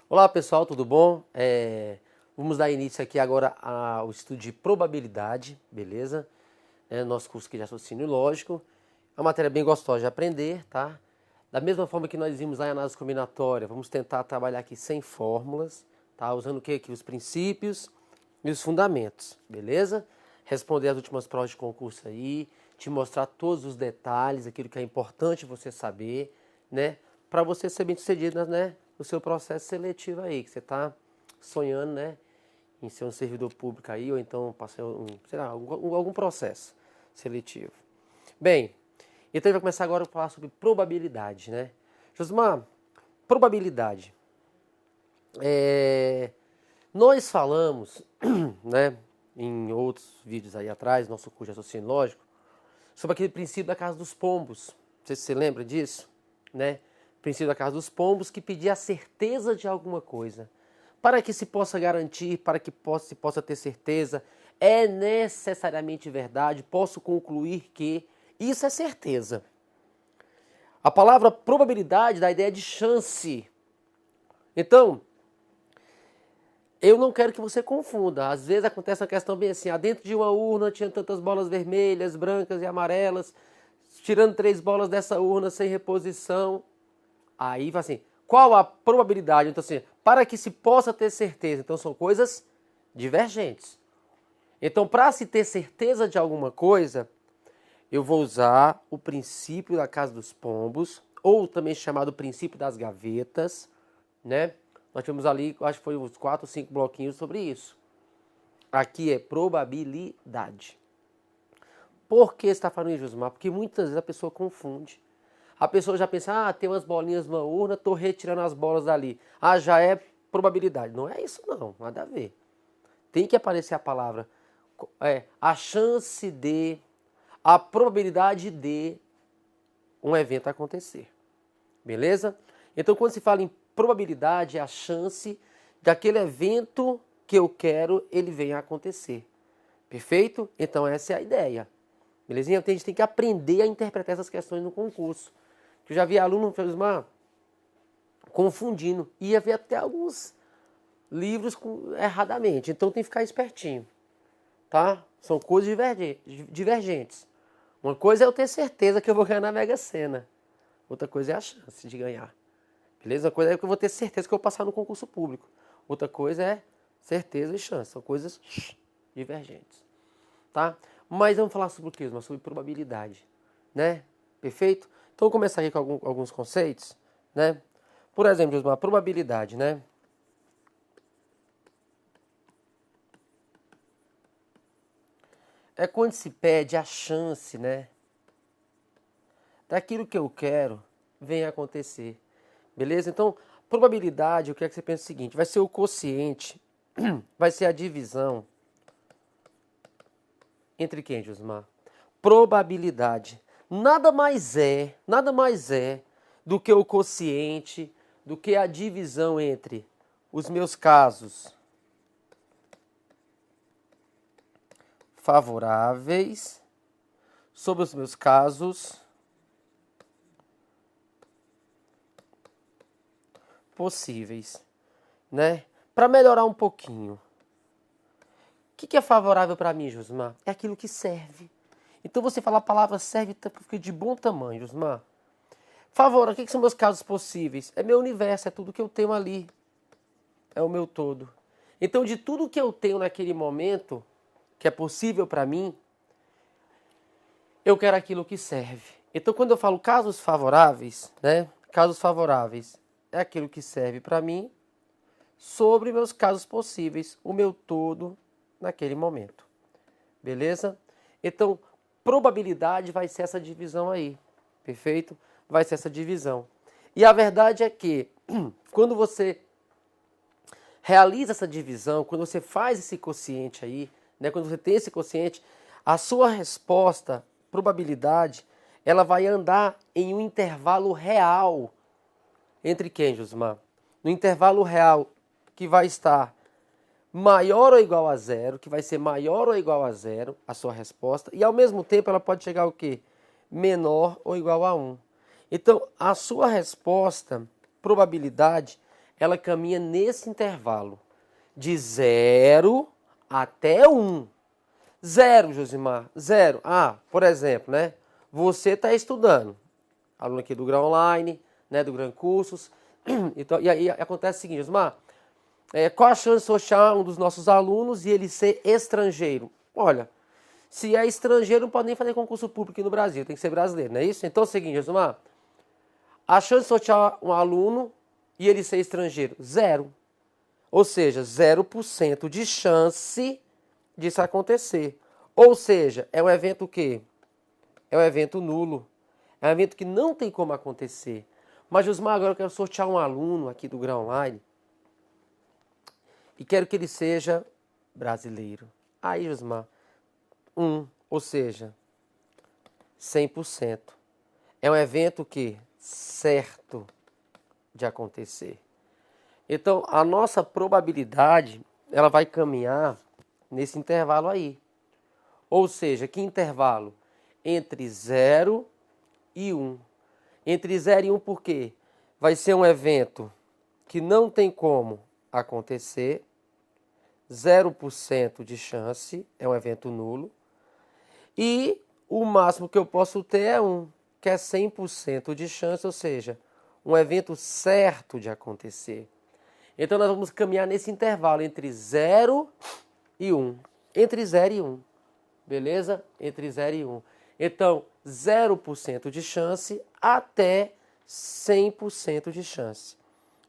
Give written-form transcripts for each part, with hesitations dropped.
Olá pessoal, tudo bom? Vamos dar início aqui agora ao estudo de probabilidade, beleza? Nosso curso aqui de raciocínio lógico. É uma matéria bem gostosa de aprender, tá? Da mesma forma que nós vimos lá em análise combinatória, vamos tentar trabalhar aqui sem fórmulas, tá? Usando o que aqui? Os princípios e os fundamentos, beleza? Responder as últimas provas de concurso aí, te mostrar todos os detalhes, aquilo que é importante você saber, né? Para você ser bem sucedido, né? No seu processo seletivo aí, que você está sonhando, né? Em ser um servidor público aí, ou então passar sei lá, algum processo seletivo. Bem, então a gente vai começar agora a falar sobre probabilidade, né? Josmar, probabilidade. Nós falamos, né, em outros vídeos aí atrás, nosso curso de raciocínio lógico, sobre aquele princípio da casa dos pombos. Não sei se você lembra disso, né? O princípio da casa dos pombos que pedia a certeza de alguma coisa. Para que se possa garantir, para que se possa ter certeza, é necessariamente verdade, posso concluir que isso é certeza. A palavra probabilidade dá a ideia de chance. Então, eu não quero que você confunda. Às vezes acontece uma questão bem assim, dentro de uma urna tinha tantas bolas vermelhas, brancas e amarelas, tirando 3 bolas dessa urna sem reposição. Aí vai assim, qual a probabilidade? Então assim, para que se possa ter certeza. Então são coisas divergentes. Então para se ter certeza de alguma coisa, eu vou usar o princípio da casa dos pombos, ou também chamado princípio das gavetas, né? Nós tivemos ali, acho que foi uns 4 ou 5 bloquinhos sobre isso. Aqui é probabilidade. Por que você está falando isso, Josmar? Porque muitas vezes a pessoa confunde. A pessoa já pensa, tem umas bolinhas numa urna, estou retirando as bolas dali. Já é probabilidade. Não é isso não, nada a ver. Tem que aparecer a palavra, a chance de, a probabilidade de um evento acontecer. Beleza? Então quando se fala em probabilidade, é a chance daquele evento que eu quero, ele venha a acontecer. Perfeito? Então essa é a ideia. Belezinha? Então a gente tem que aprender a interpretar essas questões no concurso. Eu já vi aluno confundindo. Ia ver até alguns livros erradamente. Então tem que ficar espertinho. Tá? São coisas divergentes. Uma coisa é eu ter certeza que eu vou ganhar na Mega Sena. Outra coisa é a chance de ganhar. Beleza? Uma coisa é que eu vou ter certeza que eu vou passar no concurso público. Outra coisa é certeza e chance. São coisas divergentes. Tá? Mas vamos falar sobre o que? Sobre probabilidade. Né? Perfeito? Então vou começar aqui com alguns conceitos. Né? Por exemplo, uma probabilidade, né? É quando se pede a chance, né? Daquilo que eu quero venha acontecer. Beleza? Então, probabilidade, eu quero que você pense o seguinte, vai ser o quociente, vai ser a divisão entre quem, Josmar? Probabilidade. Nada mais é do que o quociente, do que a divisão entre os meus casos favoráveis sobre os meus casos possíveis, né? Para melhorar um pouquinho. O que é favorável para mim, Josmar? É aquilo que serve. Então você fala a palavra serve porque de bom tamanho, Josmar. Favorável, o que são meus casos possíveis? É meu universo, é tudo que eu tenho ali. É o meu todo. Então de tudo que eu tenho naquele momento, que é possível para mim, eu quero aquilo que serve. Então quando eu falo casos favoráveis, né? Casos favoráveis é aquilo que serve para mim sobre meus casos possíveis, o meu todo naquele momento. Beleza? Então, probabilidade vai ser essa divisão aí. Perfeito? Vai ser essa divisão. E a verdade é que, quando você realiza essa divisão, quando você faz esse quociente aí, né, quando você tem esse quociente, a sua resposta, probabilidade, ela vai andar em um intervalo real. Entre quem, Josmar? No intervalo real que vai estar maior ou igual a zero, que vai ser maior ou igual a zero, a sua resposta, e ao mesmo tempo ela pode chegar ao quê? Menor ou igual a 1. Então, a sua resposta, probabilidade, ela caminha nesse intervalo de 0 até 1. 0, Josimar, 0. Ah, por exemplo, né? Você está estudando, aluno aqui do Grau Online, né, do Gran Cursos. Então, e aí acontece o seguinte, Josimar, qual a chance de eu achar um dos nossos alunos e ele ser estrangeiro? Olha, se é estrangeiro, não pode nem fazer concurso público aqui no Brasil, tem que ser brasileiro, não é isso? Então é o seguinte, Josimar, a chance de sortear um aluno e ele ser estrangeiro, 0. Ou seja, 0% de chance disso acontecer. Ou seja, é um evento o quê? É um evento nulo. É um evento que não tem como acontecer. Mas, Josmar, agora eu quero sortear um aluno aqui do Grau Online e quero que ele seja brasileiro. Aí, Josmar, ou seja, 100%. É um evento que certo de acontecer. Então, a nossa probabilidade, ela vai caminhar nesse intervalo aí. Ou seja, que intervalo? Entre 0 e 1. Entre 0 e 1 por quê? Vai ser um evento que não tem como acontecer, 0% de chance, é um evento nulo. E o máximo que eu posso ter é 1, que é 100% de chance, ou seja, um evento certo de acontecer. Então nós vamos caminhar nesse intervalo entre 0 e 1. Entre 0 e 1. Beleza? Entre 0 e 1. Então, 0% de chance até 100% de chance.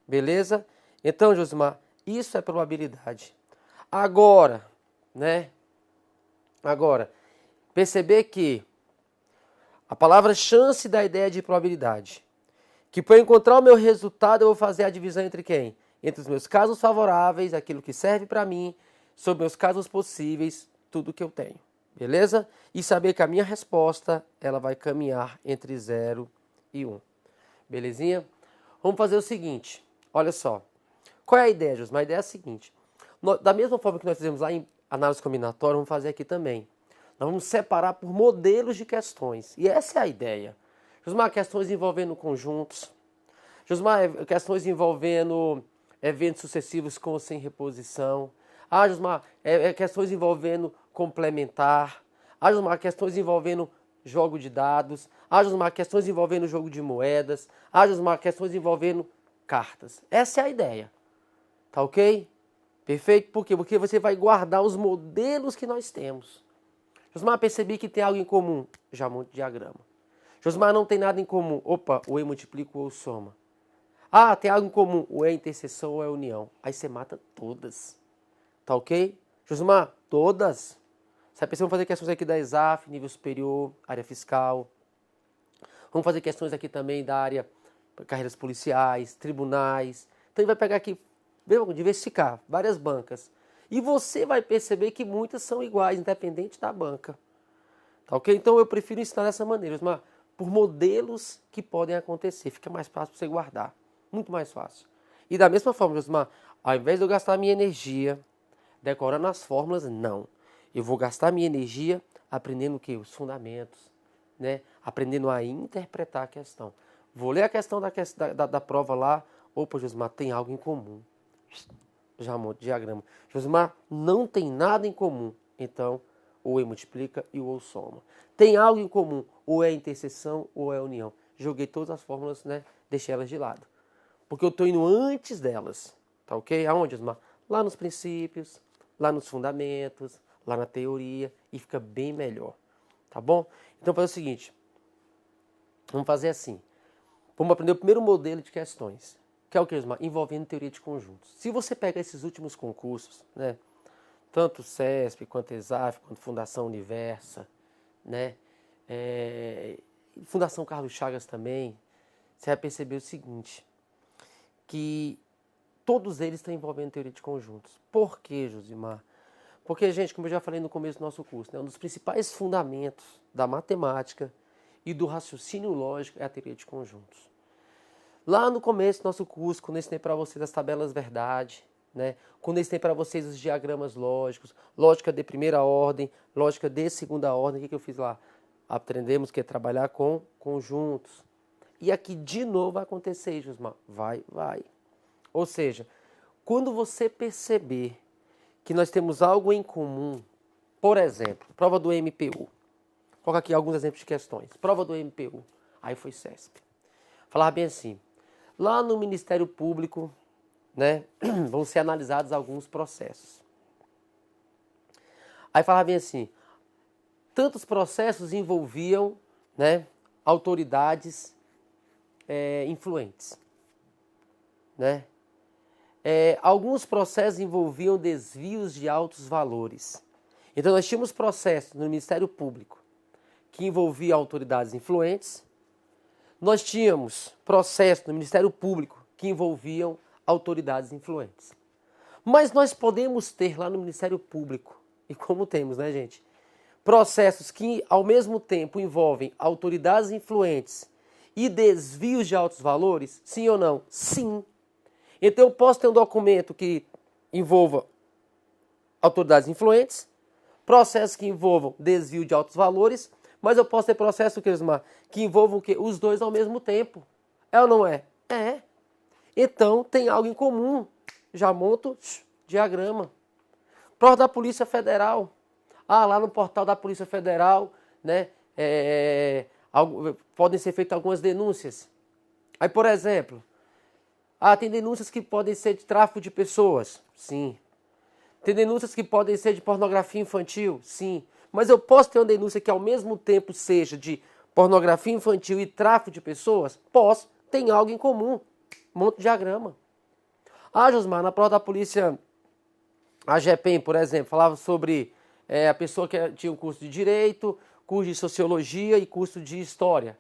Beleza? Então, Josimar, isso é probabilidade. Agora, né? Agora, perceber que a palavra chance dá a ideia de probabilidade. Que para encontrar o meu resultado, eu vou fazer a divisão entre quem? Entre os meus casos favoráveis, aquilo que serve para mim, sobre meus casos possíveis, tudo que eu tenho. Beleza? E saber que a minha resposta, ela vai caminhar entre 0 e 1. Belezinha? Vamos fazer o seguinte, olha só. Qual é a ideia, Josmar? A ideia é a seguinte. Da mesma forma que nós fizemos lá em análise combinatória, vamos fazer aqui também. Nós vamos separar por modelos de questões. E essa é a ideia. Josmar, questões envolvendo conjuntos. Josmar, questões envolvendo eventos sucessivos com ou sem reposição. Ah, Josmar, questões envolvendo complementar. Ah, Josmar, questões envolvendo jogo de dados. Ah, Josmar, questões envolvendo jogo de moedas. Ah, Josmar, questões envolvendo cartas. Essa é a ideia. Tá ok? Perfeito? Por quê? Porque você vai guardar os modelos que nós temos. Josmar, percebi que tem algo em comum. Já monte diagrama. Josmar, não tem nada em comum. Opa, o E multiplica, o O soma. Ah, tem algo em comum. O E é interseção ou é união. Aí você mata todas. Tá ok? Josmar, todas. Você vai fazer questões aqui da ESAF, nível superior, área fiscal. Vamos fazer questões aqui também da área carreiras policiais, tribunais. Então ele vai pegar aqui, diversificar várias bancas. E você vai perceber que muitas são iguais, independente da banca. Tá ok? Então eu prefiro ensinar dessa maneira, mas por modelos que podem acontecer. Fica mais fácil para você guardar. Muito mais fácil. E da mesma forma, Josmar, ao invés de eu gastar minha energia decorando as fórmulas, não. Eu vou gastar minha energia aprendendo o quê? Os fundamentos, né? Aprendendo a interpretar a questão. Vou ler a questão da prova lá. Opa, Josmar, tem algo em comum. Já monto diagrama. Josmar, não tem nada em comum. Então, ou E multiplica e o O soma. Tem algo em comum. Ou é interseção ou é união. Joguei todas as fórmulas, né? Deixei elas de lado. Porque eu estou indo antes delas. Tá ok? Aonde, Josmar? Lá nos princípios, lá nos fundamentos, lá na teoria. E fica bem melhor. Tá bom? Então, fazer o seguinte. Vamos fazer assim. Vamos aprender o primeiro modelo de questões. Que é o que, Josmar? Envolvendo teoria de conjuntos. Se você pegar esses últimos concursos, né? Tanto o CESP, quanto a ESAF, quanto a Fundação Universa, né? Fundação Carlos Chagas também, você vai perceber o seguinte, que todos eles estão envolvendo teoria de conjuntos. Por quê, Josimar? Porque, gente, como eu já falei no começo do nosso curso, né, um dos principais fundamentos da matemática e do raciocínio lógico é a teoria de conjuntos. Lá no começo do nosso curso, quando eu ensinei para vocês as tabelas verdade, né? Quando eu ensinei para vocês os diagramas lógicos, lógica de primeira ordem, lógica de segunda ordem, o que eu fiz lá? Aprendemos que é trabalhar com conjuntos. E aqui de novo vai acontecer, Josmar. Vai. Ou seja, quando você perceber que nós temos algo em comum, por exemplo, prova do MPU. Vou colocar aqui alguns exemplos de questões. Prova do MPU. Aí foi CESP. Falar bem assim, lá no Ministério Público, né, vão ser analisados alguns processos. Aí falava bem assim, tantos processos envolviam, né, autoridades influentes, né? Alguns processos envolviam desvios de altos valores. Então nós tínhamos processos no Ministério Público que envolviam autoridades influentes. Nós tínhamos processos no Ministério Público que envolviam autoridades influentes. Mas nós podemos ter lá no Ministério Público, e como temos, né, gente? Processos que ao mesmo tempo envolvem autoridades influentes e desvios de altos valores? Sim ou não? Sim. Então eu posso ter um documento que envolva autoridades influentes, processos que envolvam desvio de altos valores, mas eu posso ter processo que envolvam o quê? Os dois ao mesmo tempo. É ou não é? É. Então tem algo em comum. Já monto diagrama. Prova da Polícia Federal. Lá no portal da Polícia Federal, né, podem ser feitas algumas denúncias. Aí, por exemplo, tem denúncias que podem ser de tráfico de pessoas. Sim. Tem denúncias que podem ser de pornografia infantil. Sim. Mas eu posso ter uma denúncia que ao mesmo tempo seja de pornografia infantil e tráfico de pessoas? Posso. Tem algo em comum. Monto diagrama. Josmar, na prova da polícia, a GEPEM, por exemplo, falava sobre a pessoa que tinha um curso de Direito, curso de Sociologia e curso de História.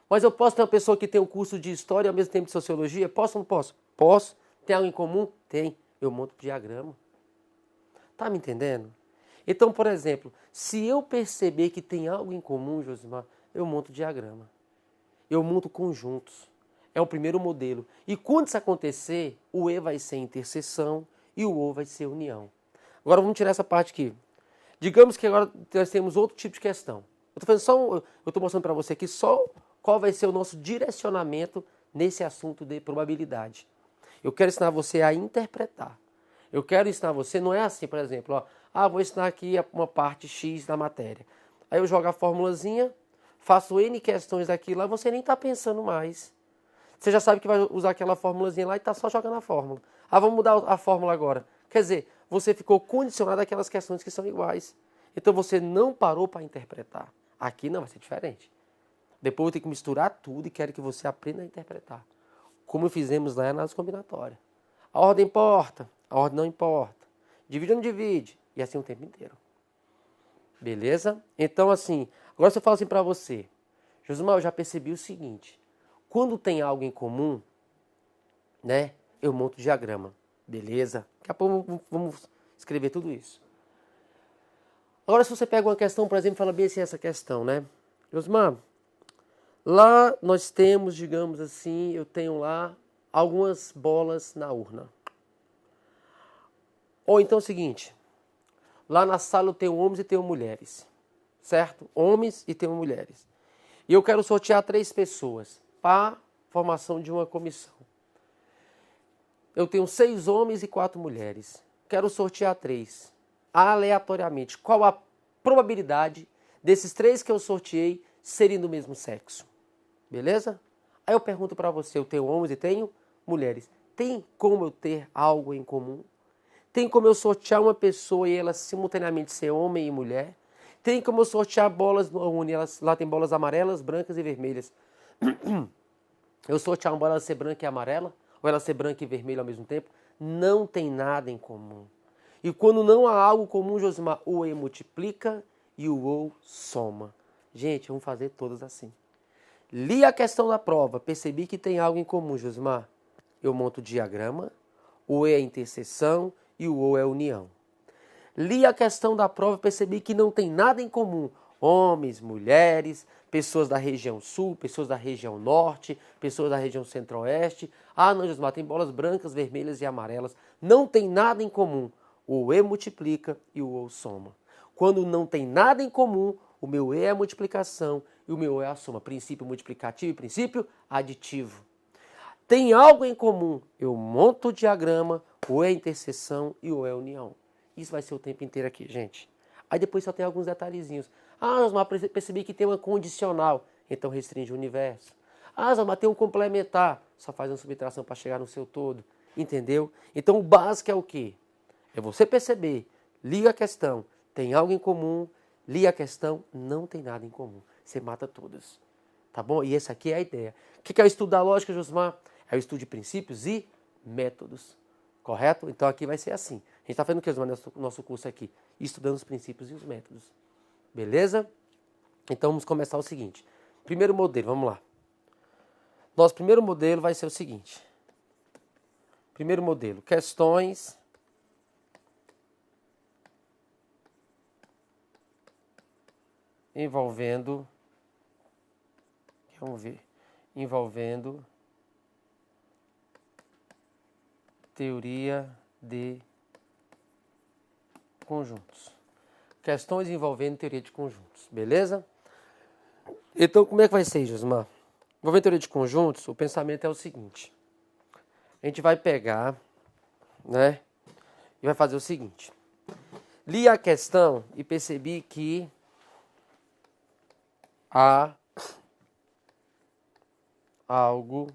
Mas eu posso ter uma pessoa que tem um curso de História e ao mesmo tempo de Sociologia? Posso ou não posso? Posso. Tem algo em comum? Tem. Eu monto diagrama. Tá me entendendo? Então, por exemplo, se eu perceber que tem algo em comum, Josimar, eu monto diagrama. Eu monto conjuntos. É o primeiro modelo. E quando isso acontecer, o E vai ser interseção e o O vai ser união. Agora vamos tirar essa parte aqui. Digamos que agora nós temos outro tipo de questão. Eu estou mostrando para você aqui só qual vai ser o nosso direcionamento nesse assunto de probabilidade. Eu quero ensinar você a interpretar. Eu quero ensinar você, não é assim, por exemplo, vou ensinar aqui uma parte X da matéria. Aí eu jogo a formulazinha, faço N questões aqui lá, você nem está pensando mais. Você já sabe que vai usar aquela formulazinha lá e está só jogando a fórmula. Vamos mudar a fórmula agora. Quer dizer, você ficou condicionado àquelas questões que são iguais. Então você não parou para interpretar. Aqui não, vai ser diferente. Depois eu tenho que misturar tudo e quero que você aprenda a interpretar. Como fizemos lá na análise combinatória. A ordem importa, a ordem não importa. Divide ou não divide. E assim o tempo inteiro. Beleza? Então assim, agora se eu falo assim para você. Josimar, eu já percebi o seguinte. Quando tem algo em comum, né, eu monto diagrama. Beleza? Daqui a pouco vamos escrever tudo isso. Agora, se você pega uma questão, por exemplo, fala bem assim essa questão, né? Josimar, lá nós temos, digamos assim, eu tenho lá algumas bolas na urna. Ou então é o seguinte, lá na sala eu tenho homens e tenho mulheres, certo? Homens e tenho mulheres. E eu quero sortear 3 pessoas para a formação de uma comissão. Eu tenho 6 homens e 4 mulheres. Quero sortear 3. Aleatoriamente. Qual a probabilidade desses 3 que eu sorteei serem do mesmo sexo? Beleza? Aí eu pergunto para você, eu tenho homens e tenho mulheres. Tem como eu ter algo em comum? Tem como eu sortear uma pessoa e ela simultaneamente ser homem e mulher? Tem como eu sortear bolas no Uni, lá tem bolas amarelas, brancas e vermelhas. Eu sortear uma bola ela ser branca e amarela? Ou ela ser branca e vermelha ao mesmo tempo? Não tem nada em comum. E quando não há algo comum, Josimar, o E multiplica e o O soma. Gente, vamos fazer todas assim. Li a questão da prova, percebi que tem algo em comum, Josimar. Eu monto o diagrama, o E é interseção e o O é união. Li a questão da prova, percebi que não tem nada em comum. Homens, mulheres, pessoas da região sul, pessoas da região norte, pessoas da região centro-oeste. Não, Josimar, tem bolas brancas, vermelhas e amarelas. Não tem nada em comum. O E multiplica e o O soma. Quando não tem nada em comum, o meu E é a multiplicação e o meu O é a soma. Princípio multiplicativo e princípio aditivo. Tem algo em comum, eu monto o diagrama, ou é interseção e ou é união. Isso vai ser o tempo inteiro aqui, gente. Aí depois só tem alguns detalhezinhos. Ah, Osmar, percebi que tem uma condicional, então restringe o universo. Ah, Osmar, tem um complementar, só faz uma subtração para chegar no seu todo. Entendeu? Então o básico é o quê? É você perceber, liga a questão, tem algo em comum, liga a questão, não tem nada em comum. Você mata todas. Tá bom? E essa aqui é a ideia. O que é o estudo da lógica, Josmar? É o estudo de princípios e métodos. Correto? Então aqui vai ser assim. A gente está fazendo o que, Josmar, no nosso curso aqui? Estudando os princípios e os métodos. Beleza? Então vamos começar o seguinte. Primeiro modelo, vamos lá. Nosso primeiro modelo vai ser o seguinte. Primeiro modelo, questões envolvendo, vamos ver, envolvendo teoria de conjuntos. Questões envolvendo teoria de conjuntos, beleza? Então, como é que vai ser, Josmar? Envolvendo teoria de conjuntos, o pensamento é o seguinte. A gente vai pegar, né, e vai fazer o seguinte. Li a questão e percebi que há algo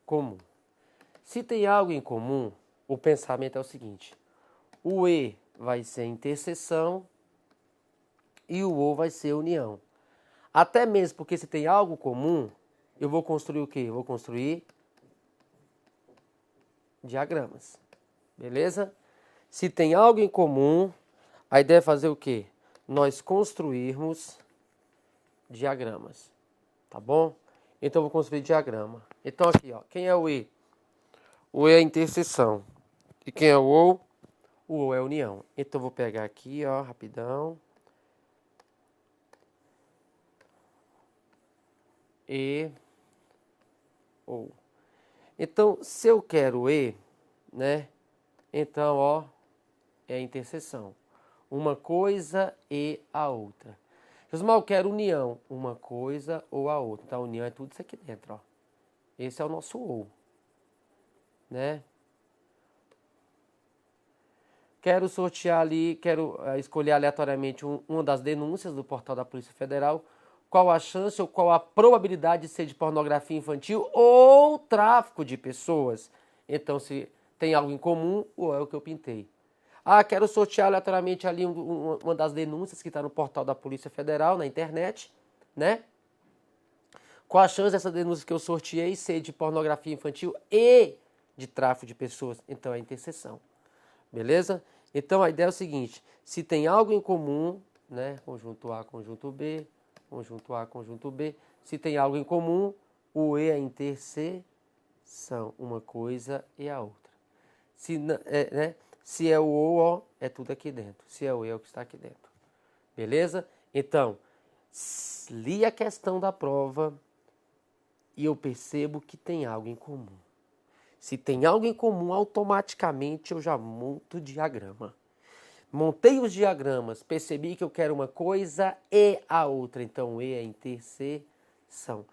comum. Se tem algo em comum, o pensamento é o seguinte. O E vai ser interseção e o O vai ser união. Até mesmo porque se tem algo comum, eu vou construir o quê? Eu vou construir diagramas. Beleza? Se tem algo em comum, a ideia é fazer o quê? Nós construirmos diagramas. Tá bom? Então eu vou construir diagrama. Então aqui, ó, quem é o E? O E é a interseção. E quem é o O? O O é a união. Então eu vou pegar aqui, ó, rapidão. E, O. Então, se eu quero E, né? Então, ó, é a interseção. Uma coisa e a outra. Josmar, eu quero união. Uma coisa ou a outra. Então, a união é tudo isso aqui dentro, ó. Esse é o nosso ou, né? Quero sortear ali, quero escolher aleatoriamente uma das denúncias do portal da Polícia Federal. Qual a chance ou qual a probabilidade de ser de pornografia infantil ou tráfico de pessoas? Então, se tem algo em comum, ou é o que eu pintei. Ah, quero sortear aleatoriamente ali uma das denúncias que está no portal da Polícia Federal, na internet, né? Qual a chance dessa denúncia que eu sorteei ser de pornografia infantil e de tráfico de pessoas? Então, é interseção. Beleza? Então, a ideia é o seguinte. Se tem algo em comum, né? Conjunto A, conjunto B, conjunto A, conjunto B. Se tem algo em comum, o E é a interseção. Uma coisa e a outra. Se é o O, ó, é tudo aqui dentro. Se é o E, é o que está aqui dentro. Beleza? Então, li a questão da prova e eu percebo que tem algo em comum. Se tem algo em comum, automaticamente eu já monto o diagrama. Montei os diagramas, percebi que eu quero uma coisa e a outra. Então, E é interseção.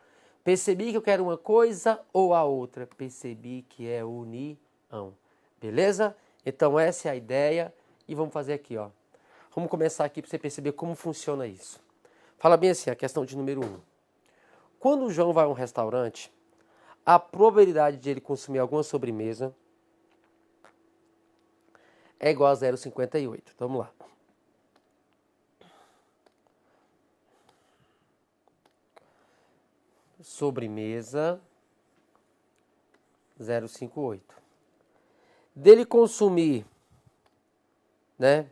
Percebi que eu quero uma coisa ou a outra. Percebi que é união. Beleza? Então, essa é a ideia. E vamos fazer aqui, ó. Vamos começar aqui para você perceber como funciona isso. Fala bem assim, a questão de número 1. Quando o João vai a um restaurante, a probabilidade de ele consumir alguma sobremesa é igual a 0,58. Vamos lá. Sobremesa 0,58. Dele consumir, né,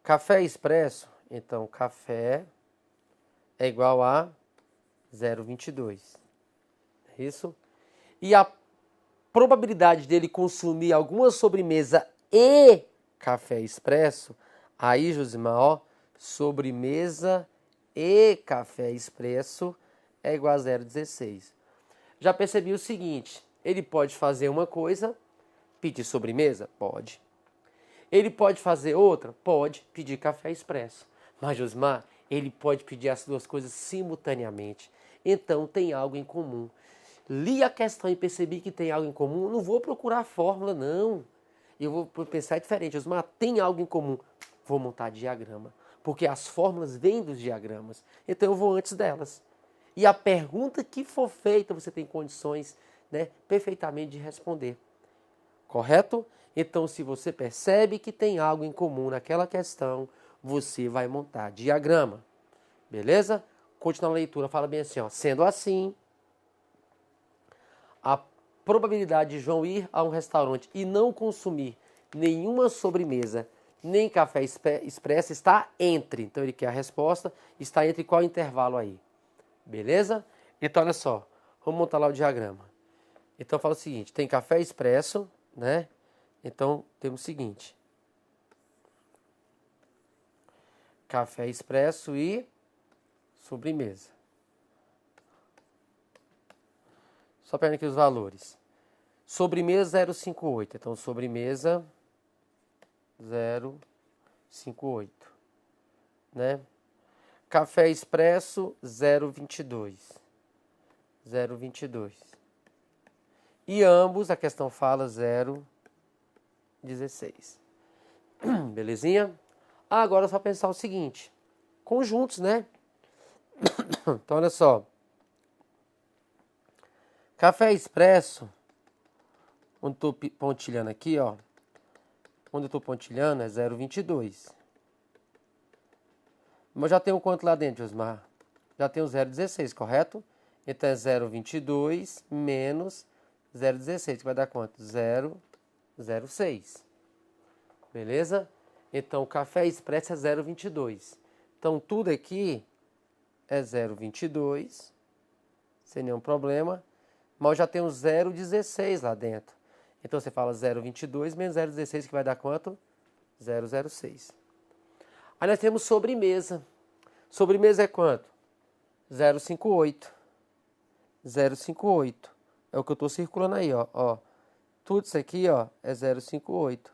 café expresso, então café é igual a 0,22. É isso? E a probabilidade dele consumir alguma sobremesa e café expresso, aí, Josimar, ó, sobremesa e café expresso é igual a 0,16. Já percebi o seguinte, ele pode fazer uma coisa, pedir sobremesa? Pode. Ele pode fazer outra? Pode, pedir café expresso. Mas, Josimar, ele pode pedir as duas coisas simultaneamente. Então, tem algo em comum. li a questão e percebi que tem algo em comum, não vou procurar a fórmula, não. Eu vou pensar diferente. Osmar, tem algo em comum. Vou montar diagrama. Porque as fórmulas vêm dos diagramas. Então eu vou antes delas. E a pergunta que for feita, você tem condições, né, perfeitamente de responder. Correto? Então, se você percebe que tem algo em comum naquela questão, você vai montar diagrama. Beleza? Continua a leitura. Fala bem assim, ó. Sendo assim, a probabilidade de João ir a um restaurante e não consumir nenhuma sobremesa, nem café expresso está entre. Então ele quer a resposta. Está entre qual intervalo aí? Beleza? Então olha só. Vamos montar lá o diagrama. Então fala o seguinte. Tem café expresso, né? Então temos o seguinte. Café expresso e sobremesa. Só pegando aqui os valores. Sobremesa 0,58. Então, sobremesa 0,58. Né? Café expresso 0,22. 0,22. E ambos, a questão fala 0,16. Belezinha? Agora é só pensar o seguinte. Conjuntos, né? Então, olha só. Café expresso, onde estou pontilhando aqui, ó. Onde eu estou pontilhando é 0,22. Mas já tenho quanto lá dentro, Osmar? Já tenho 0,16, correto? Então é 0,22 menos 0,16, que vai dar quanto? 0,06. Beleza? Então o café expresso é 0,22. Então tudo aqui é 0,22, sem nenhum problema. Mas eu já tenho 0,16 lá dentro. Então você fala 0,22 menos 0,16, que vai dar quanto? 0,06. Aí nós temos sobremesa. Sobremesa é quanto? 0,58. 0,58. É o que eu estou circulando aí, ó. Tudo isso aqui, ó, é 0,58.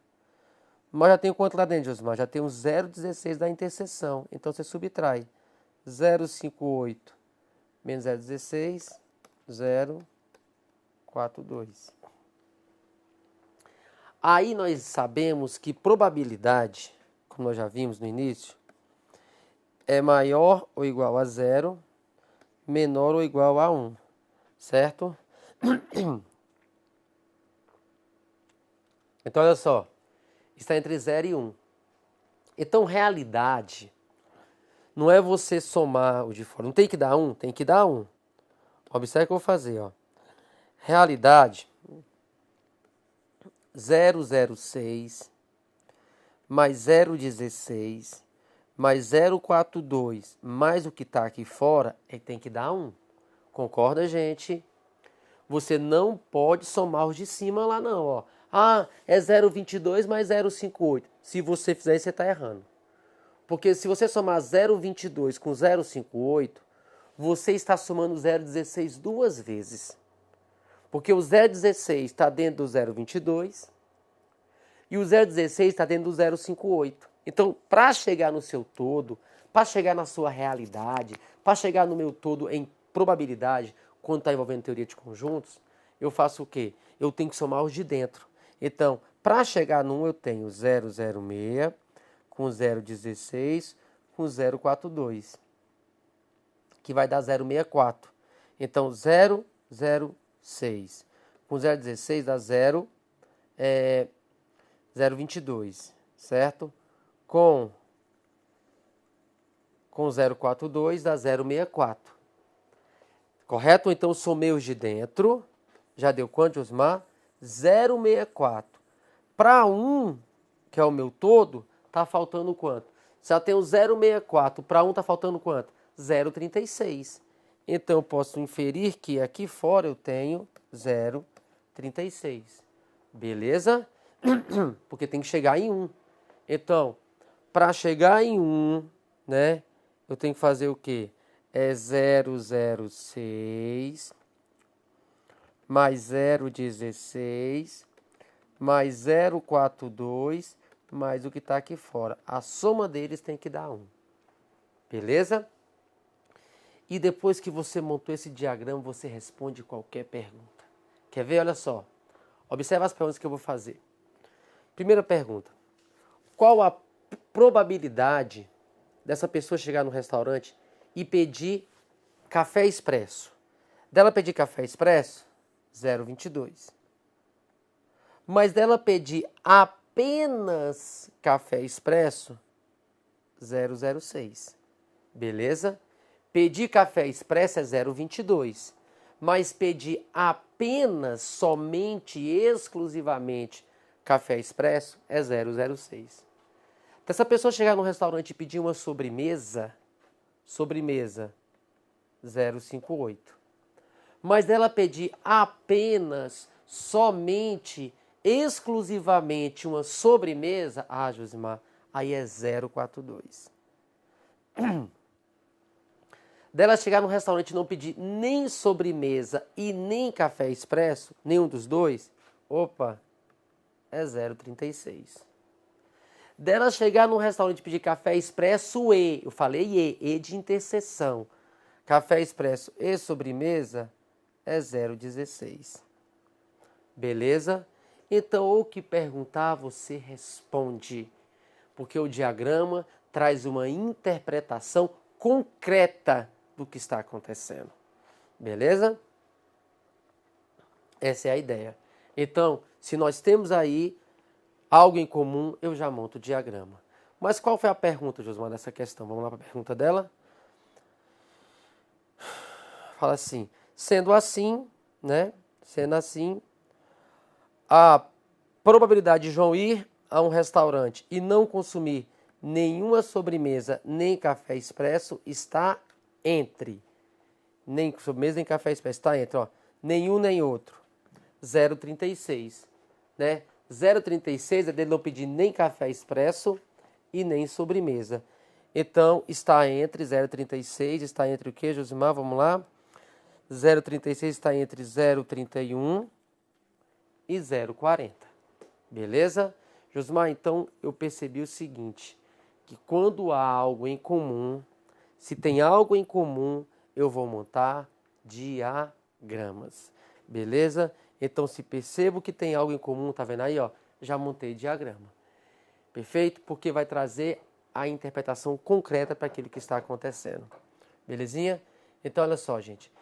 Mas já tenho quanto lá dentro, Josmar? Já tenho 0,16 da interseção. Então você subtrai 0,58 menos 0,16, 0,42. Aí nós sabemos que probabilidade, como nós já vimos no início, é maior ou igual a 0, menor ou igual a 1, certo? Então, olha só, está entre 0 e 1. Então, realidade não é você somar o de fora. Não tem que dar 1, tem que dar 1. Observe o que eu vou fazer, ó. Realidade, 0,06 mais 0,16 mais 0,42 mais o que está aqui fora, tem que dar 1. Concorda, gente? Você não pode somar os de cima lá não, ó. Ah, é 0,22 mais 0,58. Se você fizer isso, você está errando. Porque se você somar 0,22 com 0,58, você está somando 0,16 duas vezes. Porque o 0,16 está dentro do 0,22 e o 0,16 está dentro do 0,58. Então, para chegar no seu todo, para chegar na sua realidade, para chegar no meu todo em probabilidade, quando está envolvendo teoria de conjuntos, eu faço o quê? Eu tenho que somar os de dentro. Então, para chegar no 1, eu tenho 0,06 com 0,16 com 0,42, que vai dar 0,64. Então, 0,06 com 0,16 dá 0,22, certo? Com 0,42 dá 0,64. Correto? Então, somei os de dentro. Já deu quanto, Osmar? 0,64. Para 1, que é o meu todo, está faltando quanto? Se eu tenho 0,64, para 1 está faltando quanto? 0,36. Então, eu posso inferir que aqui fora eu tenho 0,36. Beleza? Porque tem que chegar em 1. Então, para chegar em 1, né, eu tenho que fazer o quê? É 0,06 mais 0,16 mais 0,42 mais o que está aqui fora. A soma deles tem que dar 1. Beleza? E depois que você montou esse diagrama, você responde qualquer pergunta. Quer ver? Olha só. Observe as perguntas que eu vou fazer. Primeira pergunta. Qual a probabilidade dessa pessoa chegar no restaurante e pedir café expresso? Dela pedir café expresso, 0,22. Mas dela pedir apenas café expresso, 0,06. Beleza? Pedir café expresso é 0,22. Mas pedir apenas, somente, exclusivamente café expresso é 0,06. Se essa pessoa chegar no restaurante e pedir uma sobremesa, 0,58. Mas dela pedir apenas, somente, exclusivamente uma sobremesa, Josimar, aí é 0,42. Dela chegar no restaurante e não pedir nem sobremesa e nem café expresso, nenhum dos dois, é 0,36. Dela chegar no restaurante e pedir café expresso eu falei E de interseção, café expresso e sobremesa, é 0,16. Beleza? Então, o que perguntar, você responde. Porque o diagrama traz uma interpretação concreta do que está acontecendo. Beleza? Essa é a ideia. Então, se nós temos aí algo em comum, eu já monto o diagrama. Mas qual foi a pergunta, Josmar, dessa questão? Vamos lá para a pergunta dela? Fala assim, sendo assim, a probabilidade de João ir a um restaurante e não consumir nenhuma sobremesa nem café expresso está entre. Nem sobremesa nem café expresso, está entre, nenhum nem outro. 0,36, né? 0,36 é dele não pedir nem café expresso e nem sobremesa. Então, está entre 0,36, está entre o que, Josimar? Vamos lá. 0,36 está entre 0,31 e 0,40. Beleza? Josimar, então eu percebi o seguinte, que quando há algo em comum, se tem algo em comum, eu vou montar diagramas. Beleza? Então, se percebo que tem algo em comum, tá vendo aí, já montei diagrama. Perfeito? Porque vai trazer a interpretação concreta para aquilo que está acontecendo. Belezinha? Então, olha só, gente.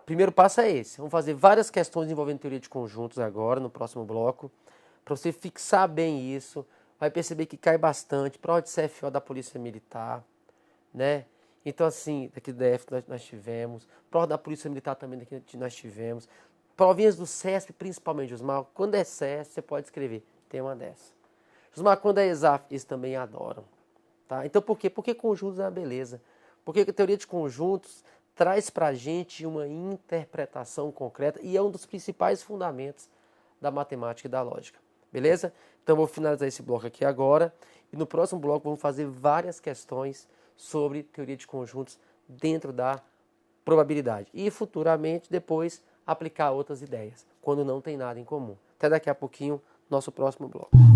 Primeiro passo é esse. Vamos fazer várias questões envolvendo teoria de conjuntos agora, no próximo bloco. Para você fixar bem isso, vai perceber que cai bastante. Prova de CFO da Polícia Militar, né? Então, assim, daqui do DF nós tivemos. Prova da Polícia Militar também daqui nós tivemos. Provinhas do CESP, principalmente, Josmar. Quando é CESP, você pode escrever. Tem uma dessa. Josmar, quando é ESAF, eles também adoram. Tá? Então, por quê? Porque conjuntos é uma beleza. Porque a teoria de conjuntos traz para a gente uma interpretação concreta e é um dos principais fundamentos da matemática e da lógica. Beleza? Então, vou finalizar esse bloco aqui agora. E no próximo bloco, vamos fazer várias questões sobre teoria de conjuntos dentro da probabilidade. E futuramente, depois, aplicar outras ideias, quando não tem nada em comum. Até daqui a pouquinho, nosso próximo bloco.